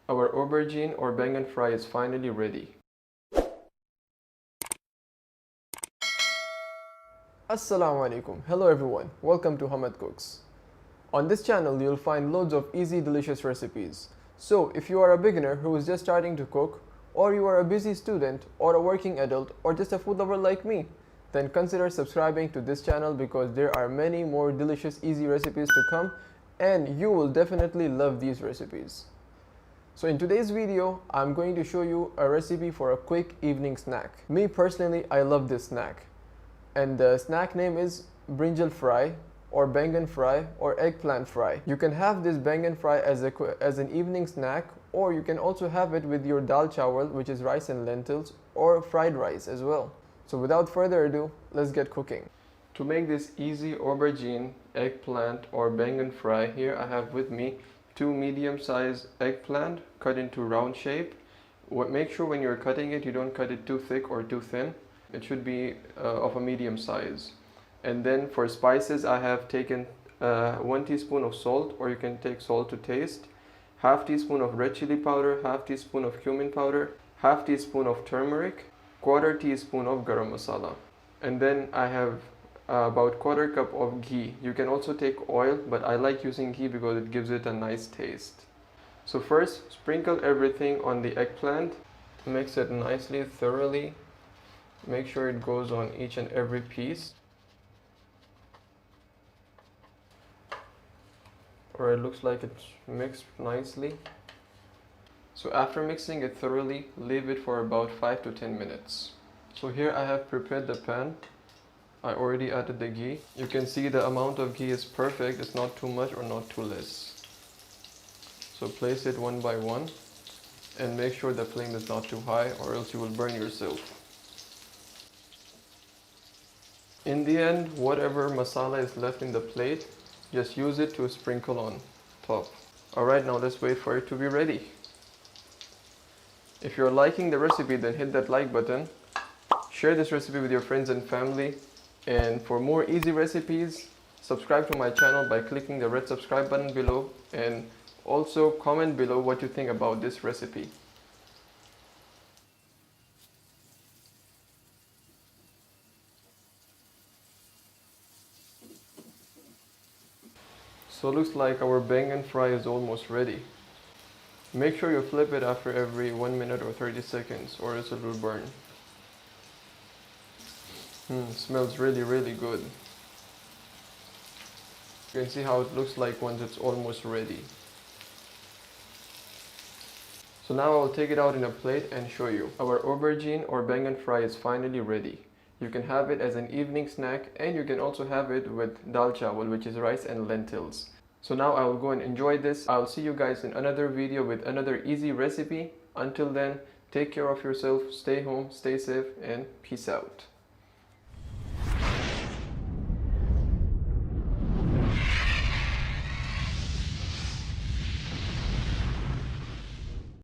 Our aubergine or Baingan Fry is finally ready. Assalamu alaikum. Hello everyone. Welcome to Hamad Cooks. On this channel you'll find loads of easy delicious recipes. So if you are a beginner who is just starting to cook, or you are a busy student or a working adult or just a food lover like me, then consider subscribing to this channel because there are many more delicious easy recipes to come and you will definitely love these recipes. So in today's video, I'm going to show you a recipe for a quick evening snack. Me personally, I love this snack. And the snack name is Brinjal Fry or Baingan Fry or Eggplant Fry. You can have this Baingan Fry as an evening snack, or you can also have it with your dal chawal, which is rice and lentils, or fried rice as well. So without further ado, let's get cooking. To make this easy aubergine, eggplant or Baingan Fry, here I have with me 2 medium-sized eggplant cut into round shape. Make sure when you're cutting it, you don't cut it too thick or too thin. It should be of a medium size. And then for spices, I have taken 1 teaspoon of salt, or you can take salt to taste, half teaspoon of red chili powder, half teaspoon of cumin powder, half teaspoon of turmeric, quarter teaspoon of garam masala. And then I have about quarter cup of ghee. You can also take oil, but I like using ghee because it gives it a nice taste. So first, sprinkle everything on the eggplant, mix it nicely, thoroughly. Make sure it goes on each and every piece. Or it looks like it's mixed nicely. So after mixing it thoroughly, leave it for about 5 to 10 minutes. So here I have prepared the pan. I already added the ghee. You can see the amount of ghee is perfect. It's not too much or not too less. So place it one by one and make sure the flame is not too high, or else you will burn yourself. In the end, whatever masala is left in the plate, just use it to sprinkle on top. Alright, now let's wait for it to be ready. If you're liking the recipe, then hit that like button. Share this recipe with your friends and family. And for more easy recipes, subscribe to my channel by clicking the red subscribe button below, and also comment below what you think about this recipe. So looks like our Baingan Fry is almost ready. Make sure you flip it after every 1 minute or 30 seconds, or else it will burn. Smells really good. You can see how it looks like once it's almost ready. So now I'll take it out in a plate and show you. Our aubergine or Baingan Fry is finally ready. You can have it as an evening snack, and you can also have it with dal chawal, which is rice and lentils. So now I will go and enjoy this. I'll see you guys in another video with another easy recipe. Until then, take care of yourself, stay home, stay safe, and peace out.